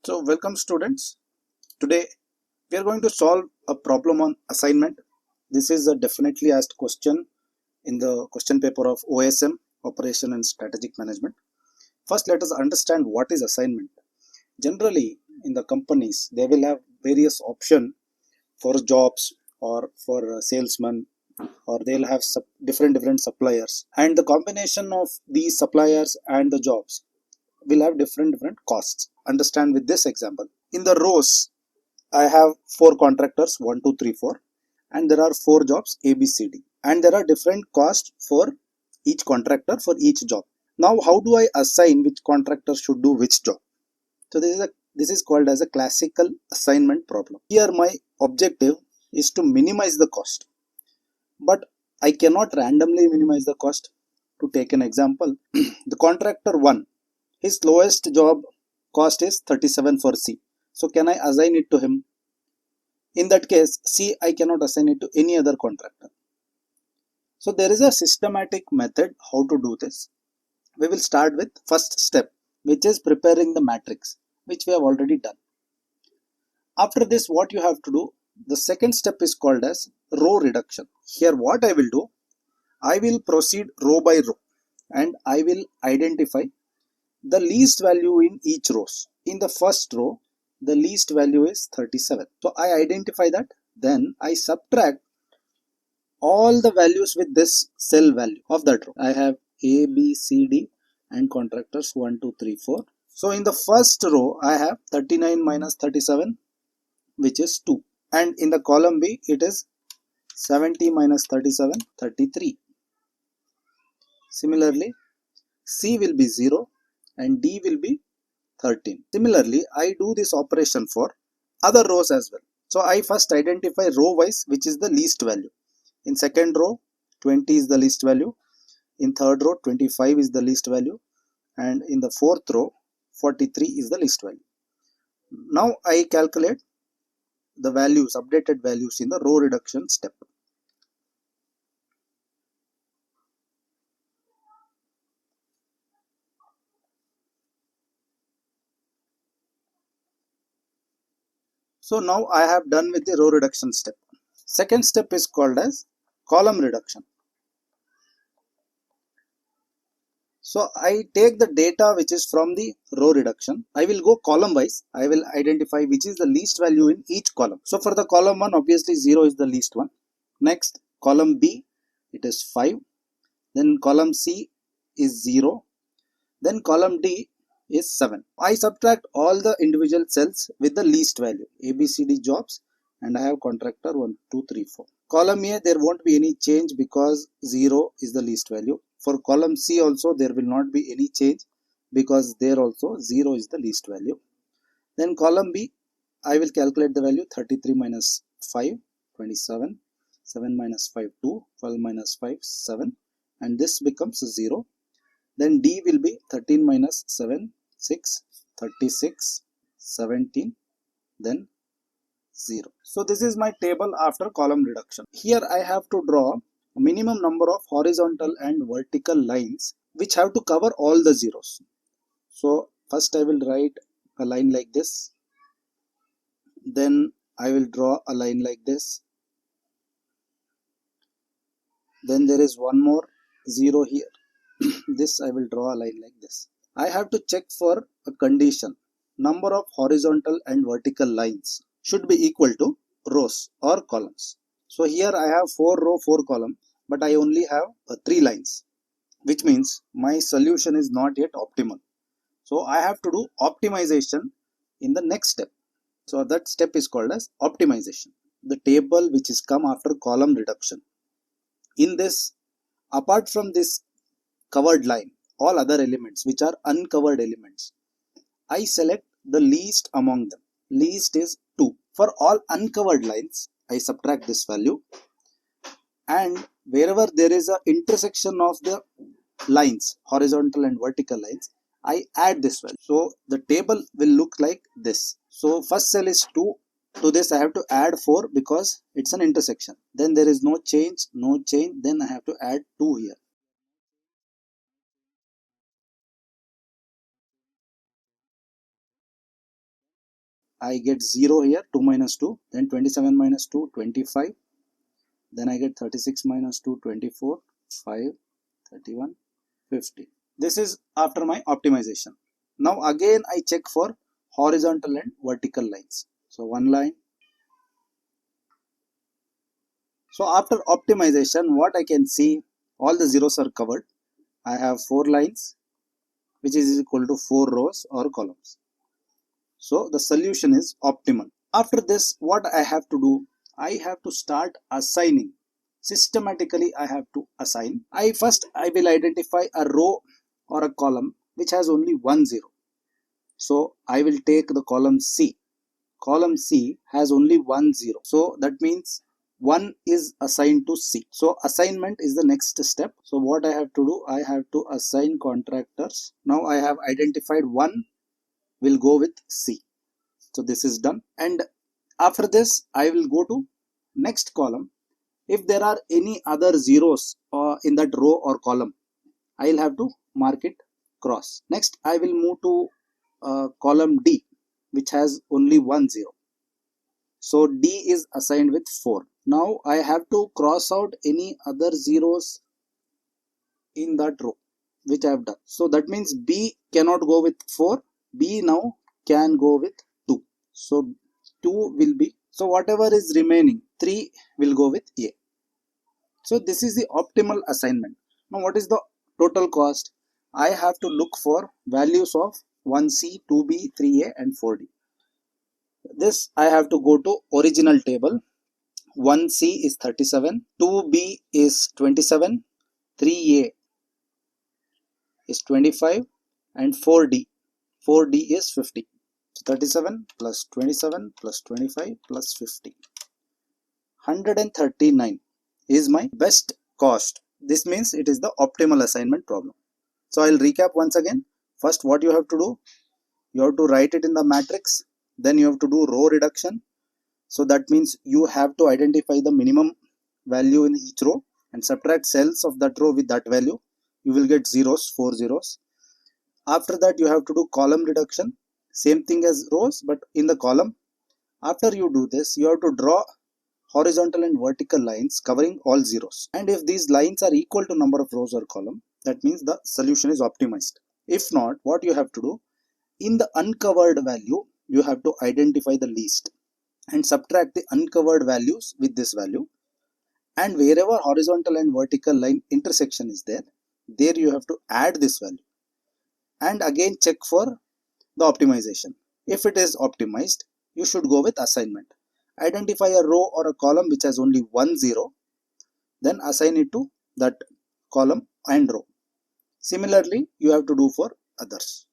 So welcome students. Today we are going to solve a problem on assignment. This is a definitely asked question in the question paper of OSM, Operation and Strategic Management. First let us understand what is assignment. Generally in the companies they will have various options for jobs or for salesmen, or they'll have different suppliers, and the combination of these suppliers and the jobs will have different costs. Understand with this example. In the rows, I have 4 contractors 1, 2, 3, 4, and there are 4 jobs A, B, C, D, and there are different costs for each contractor for each job. Now, how do I assign which contractor should do which job? So this is called as a classical assignment problem. Here my objective is to minimize the cost, but I cannot randomly minimize the cost. To take an example, the contractor 1, his lowest job cost is 37 for C. So can I assign it to him? In that case, C I cannot assign it to any other contractor. So there is a systematic method how to do this. We will start with first step, which is preparing the matrix, which we have already done. After this, what you have to do, the second step is called as row reduction. Here what I will do, I will proceed row by row and I will identify the least value in each rows. In the first row, the least value is 37. So I identify that. Then I subtract all the values with this cell value of that row. I have A, B, C, D and contractors 1, 2, 3, 4. So in the first row, I have 39 minus 37, which is 2. And in the column B, it is 70 minus 37, 33. Similarly, C will be 0 and D will be 13. Similarly, I do this operation for other rows as well. So I first identify row wise which is the least value. In second row, 20 is the least value. In third row, 25 is the least value. And in the fourth row, 43 is the least value. Now I calculate the values, updated values in the row reduction step. So now I have done with the row reduction step. Second step is called as column reduction. So I take the data which is from the row reduction. I will go column wise. I will identify which is the least value in each column. So for the column 1, obviously 0 is the least one. Next, column B, it is 5. Then column C is 0. Then column D is 7. I subtract all the individual cells with the least value. A, B, C, D jobs, and I have contractor 1, 2, 3, 4. Column A, there won't be any change because 0 is the least value. For column C also, there will not be any change because there also 0 is the least value. Then column B, I will calculate the value 33 minus 5, 27, 7 minus 5, 2, 12 minus 5, 7, and this becomes 0. Then D will be 13 minus 7, 6, 36, 17, then 0. So this is my table after column reduction. Here I have to draw a minimum number of horizontal and vertical lines which have to cover all the zeros. So first I will write a line like this. Then I will draw a line like this. Then there is one more 0 here. This I will draw a line like this. I have to check for a condition. Number of horizontal and vertical lines should be equal to rows or columns. So here I have 4 row 4 column, but I only have 3 lines, which means my solution is not yet optimal. So I have to do optimization in the next step. So that step is called as optimization. The table which is come after column reduction. In this, apart from this covered line, all other elements which are uncovered elements, I select the least among them. Least is 2. For all uncovered lines, I subtract this value, and wherever there is a intersection of the lines, horizontal and vertical lines, I add this value. So the table will look like this. So first cell is 2. To this I have to add 4 because it's an intersection. Then there is no change, then I have to add 2 here. I get 0 here, 2 minus 2, then 27 minus 2, 25, then I get 36 minus 2, 24, 5, 31, 50. This is after my optimization. Now again I check for horizontal and vertical lines. So one line. So after optimization, what I can see, all the zeros are covered. I have 4 lines, which is equal to 4 rows or columns. So the solution is optimal. After this, what I have to do, I have to start assigning. Systematically I have to assign. I will identify a row or a column which has only one zero. So I will take the column C. Column C has only one zero. So that means 1 is assigned to C. So assignment is the next step. So what I have to do, I have to assign contractors. Now I have identified 1 will go with C. So this is done. And after this, I will go to next column. If there are any other zeros in that row or column, I will have to mark it cross. Next, I will move to column D, which has only one zero. So D is assigned with 4. Now I have to cross out any other zeros in that row, which I have done. So that means B cannot go with 4. B now can go with 2. So 2 will be, so whatever is remaining, 3 will go with A. So this is the optimal assignment. Now what is the total cost? I have to look for values of 1C, 2B, 3A and 4D. This I have to go to original table. 1C is 37, 2B is 27, 3A is 25 and 4D is 50. So 37 plus 27 plus 25 plus 50. 139 is my best cost. This means it is the optimal assignment problem. So I'll recap once again. First, what you have to do, you have to write it in the matrix. Then you have to do row reduction. So that means you have to identify the minimum value in each row and subtract cells of that row with that value. You will get zeros, 4 zeros. After that, you have to do column reduction. Same thing as rows, but in the column. After you do this, you have to draw horizontal and vertical lines covering all zeros. And if these lines are equal to number of rows or column, that means the solution is optimized. If not, what you have to do, in the uncovered value, you have to identify the least and subtract the uncovered values with this value. And wherever horizontal and vertical line intersection is there you have to add this value. And again check for the optimization. If it is optimized, you should go with assignment. Identify a row or a column which has only one zero, then assign it to that column and row. Similarly, you have to do for others.